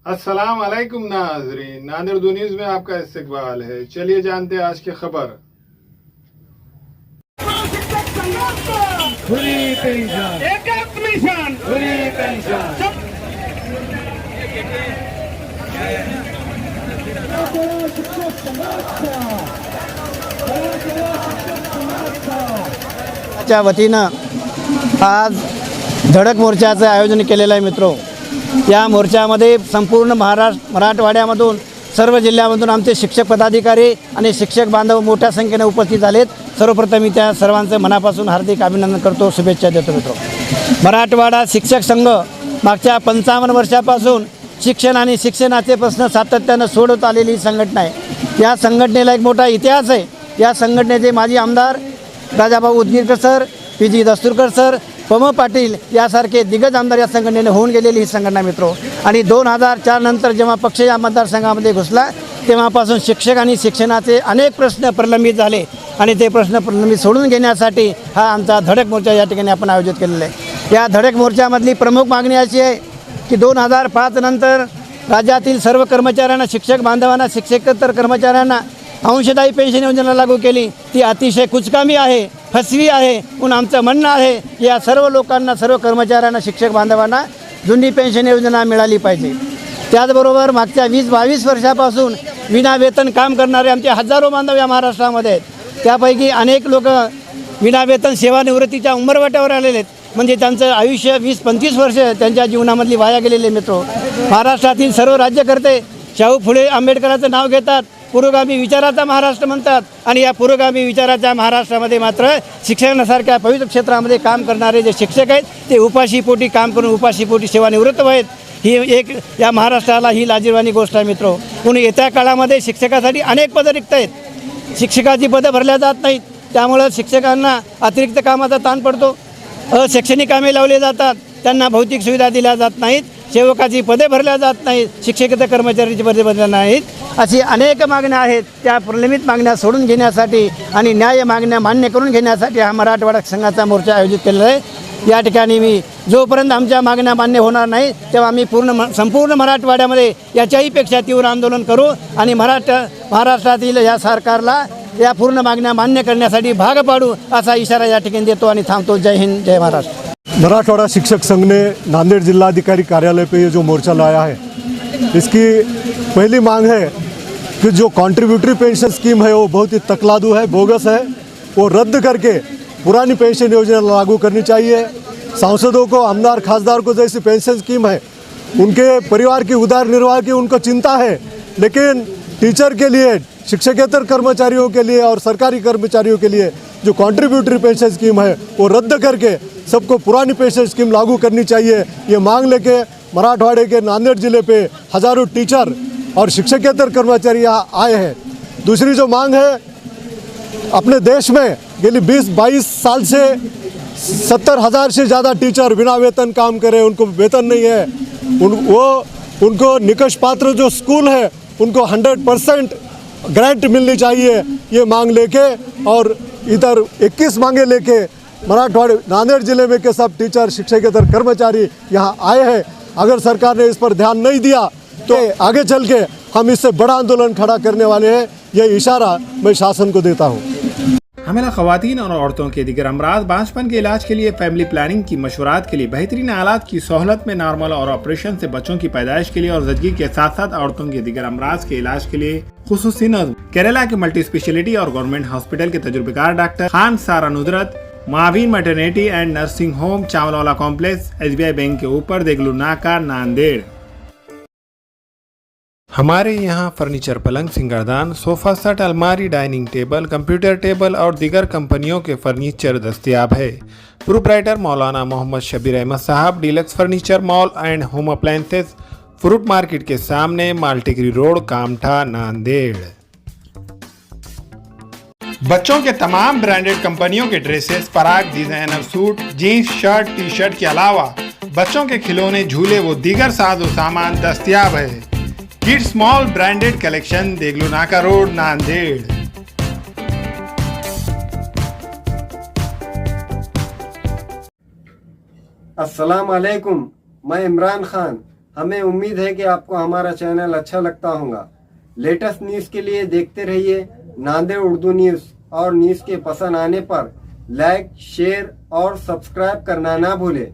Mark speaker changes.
Speaker 1: अस्सलाम वालेकुम नाजरीन, नादिर दो न्यूज में आपका इस्तकबाल है। चलिए जानते हैं आज की खबर।
Speaker 2: फ्री पेंशन,
Speaker 3: एकच मिशन
Speaker 2: फ्री पेंशन।
Speaker 4: च्या वतीनं आज धडक मोर्चाचं आयोजन केलेलं आहे मित्रो। या मोर्चामध्ये संपूर्ण मराठवाड्यामधून सर्व जिल्ह्यामधून आमचे शिक्षक पदाधिकारी आणि शिक्षक बांधव मोठ्या संख्येने उपस्थित झालेत। सर्वप्रथम मी त्या सर्वांचं मनापासून हार्दिक अभिनंदन करतो, शुभेच्छा देतो मित्रो। मराठवाडा शिक्षक संघ मागच्या 55 वर्षापासून शिक्षण आणि शिक्षणाचे प्रश्न सातत्यानं सोडवत आलेली संघटना आहे। या संघटनेला एक मोठा इतिहास आहे। या संघटनेचे माजी आमदार Rajabhau Udgirkar sir, P G. Dasturkar sir, Pam Patil यासारखे दिग्गज आमदार या संघटनेने होऊन गेलेली ही संघटना मित्रो। आणि 2004 नंतर जेव्हा पक्ष या मतदारसंघामध्ये घुसला तेव्हापासून शिक्षक आणि शिक्षणाचे अनेक प्रश्न प्रलंबित झाले आणि ते प्रश्न प्रलंबित सोडून घेण्यासाठी हा आमचा धडक मोर्चा या ठिकाणी आपण आयोजित केलेला आहे। या धडक मोर्चामधली प्रमुख मागणी अशी आहे की 2005 नंतर राज्यातील सर्व कर्मचाऱ्यांना, शिक्षक बांधवांना, शिक्षकेतर कर्मचाऱ्यांना अंशदायी पेन्शन योजना लागू केली। ती अतिशय कुचकामी आहे, फसवी आहे। म्हणून आमचं म्हणणं आहे की या सर्व लोकांना, सर्व कर्मचाऱ्यांना, शिक्षक बांधवांना जुनी पेन्शन योजना मिळाली पाहिजे। त्याचबरोबर मागच्या 20-22 वर्षापासून विना वेतन काम करणारे आमचे हजारो बांधव या महाराष्ट्रामध्ये आहेत। त्यापैकी अनेक लोक विना वेतन सेवानिवृत्तीच्या उंबरवाट्यावर आलेले आहेत। म्हणजे त्यांचं आयुष्य 20-25 वर्ष त्यांच्या जीवनामधली वाया गेलेले मित्रो। महाराष्ट्रातील सर्व राज्यकर्ते शाहू फुले आंबेडकरांचं नाव घेतात, पुरोगामी विचाराचा महाराष्ट्र म्हणतात आणि या पुरोगामी विचाराच्या महाराष्ट्रामध्ये मात्र शिक्षणासारख्या पवित्र क्षेत्रामध्ये काम करणारे जे शिक्षक आहेत ते उपाशीपोटी काम करून उपाशीपोटी सेवानिवृत्त आहेत। ही एक या महाराष्ट्राला ही लाजिरवाणी गोष्ट आहे मित्रो। म्हणून येत्या काळामध्ये शिक्षकासाठी अनेक पदं रिक्त आहेत, शिक्षकाची पदं भरल्या जात नाहीत। त्यामुळं शिक्षकांना अतिरिक्त कामाचा ताण पडतो, अशैक्षणिक कामे लावले जातात, त्यांना भौतिक सुविधा दिल्या जात नाहीत, सेवकाची पदे भरल्या जात नाहीत, शिक्षकेतर कर्मचाऱ्यांची पदे भरल्या नाहीत। अशी अनेक मागण्या आहेत। त्या प्रलंबित मागण्या सोडून घेण्यासाठी आणि न्याय मागण्या मान्य करून घेण्यासाठी हा मराठवाडा संघाचा मोर्चा आयोजित केलेला आहे। या ठिकाणी मी जोपर्यंत आमच्या मागण्या मान्य होणार नाही तेव्हा आम्ही संपूर्ण मराठवाड्यामध्ये याच्याही पेक्षा तीव्र आंदोलन करू आणि महाराष्ट्रातील या सरकारला या पूर्ण मागण्या मान्य करण्यासाठी भाग पाडू असा इशारा या ठिकाणी देतो आणि थांबतो। जय हिंद, जय महाराष्ट्र।
Speaker 5: मराठवाड़ा शिक्षक संघ ने नांदेड़ जिलाधिकारी कार्यालय पे ये जो मोर्चा लाया है, इसकी पहली मांग है कि जो कॉन्ट्रीब्यूटरी पेंशन स्कीम है वो बहुत ही तकलादू है, बोगस है। वो रद्द करके पुरानी पेंशन योजना लागू करनी चाहिए। सांसदों को, आमदार खासदार को जैसी पेंशन स्कीम है उनके परिवार की उदार निर्वाह की उनको चिंता है, लेकिन टीचर के लिए, शिक्षकेतर कर्मचारियों के लिए और सरकारी कर्मचारियों के लिए जो कॉन्ट्रीब्यूटरी पेंशन स्कीम है वो रद्द करके सबको पुरानी पेंशन स्कीम लागू करनी चाहिए। ये मांग लेके मराठवाड़े के नांदेड़ ज़िले पे हज़ारों टीचर और शिक्षकेतर कर्मचारी यहाँ आए हैं। दूसरी जो मांग है, अपने देश में गेली 20-22 साल से 70,000 से ज़्यादा टीचर बिना वेतन काम करे, उनको वेतन नहीं है। उनको निकष पात्र जो स्कूल है उनको 100% ग्रांट मिलनी चाहिए। ये मांग लेके और इधर 21 मांगे लेके मराठवाड़े नांदेड़ जिले में के सब टीचर, शिक्षकेतर कर्मचारी यहाँ आए हैं। अगर सरकार ने इस पर ध्यान नहीं दिया तो आगे चल के हम इससे बड़ा आंदोलन खड़ा करने वाले हैं। ये इशारा मैं शासन को देता हूँ।
Speaker 1: हमें खवातीन और औरतों के दिगर अमराज, बांझपन के इलाज के लिए, फैमिली प्लानिंग की मशवरात के लिए, बेहतरीन आलात की सहूलत में, नॉर्मल और ऑपरेशन से बच्चों की पैदाइश के लिए और ज़चगी के साथ साथ औरतों के दिगर अमराज के इलाज के लिए खुसूसी नज़्म केरला के मल्टी स्पेशलिटी और गवर्नमेंट हॉस्पिटल के तजुर्बेकार डॉक्टर खान सारा नुदरत, मावीन maternity and nursing home, Chawalwala complex, SBI bank के ऊपर, देगलू नाका, नांदेड़। हमारे यहाँ फर्नीचर, पलंग, सिंगारदान, सोफा सेट, अलमारी, डाइनिंग टेबल, कंप्यूटर टेबल और दीगर कंपनियों के फर्नीचर दस्तयाब है। Proprietor Maulana Mohammed Shabir Ahmed Sahab, deluxe furniture mall and home appliances, fruit market के सामने, मालटिकरी रोड, कामठा, नांदेड़। बच्चों के तमाम ब्रांडेड कंपनियों के ड्रेसेस, पराग, डिजाइनर सूट, जीन्स, शर्ट, टी शर्ट के अलावा बच्चों के खिलौने, झूले व दीगर साजो सामान दस्तयाब है। Kids mall branded collection, Deglur नाका रोड, नांदेड़।
Speaker 6: अस्सलाम वालेकुम, मैं इमरान खान
Speaker 3: हमें उम्मीद है कि आपको हमारा चैनल अच्छा लगता होगा। लेटेस्ट न्यूज़ के लिए देखते रहिए नांदेड़ उर्दू न्यूज़ और न्यूज़ के पसंद आने पर लाइक, शेयर और सब्सक्राइब करना ना भूलें।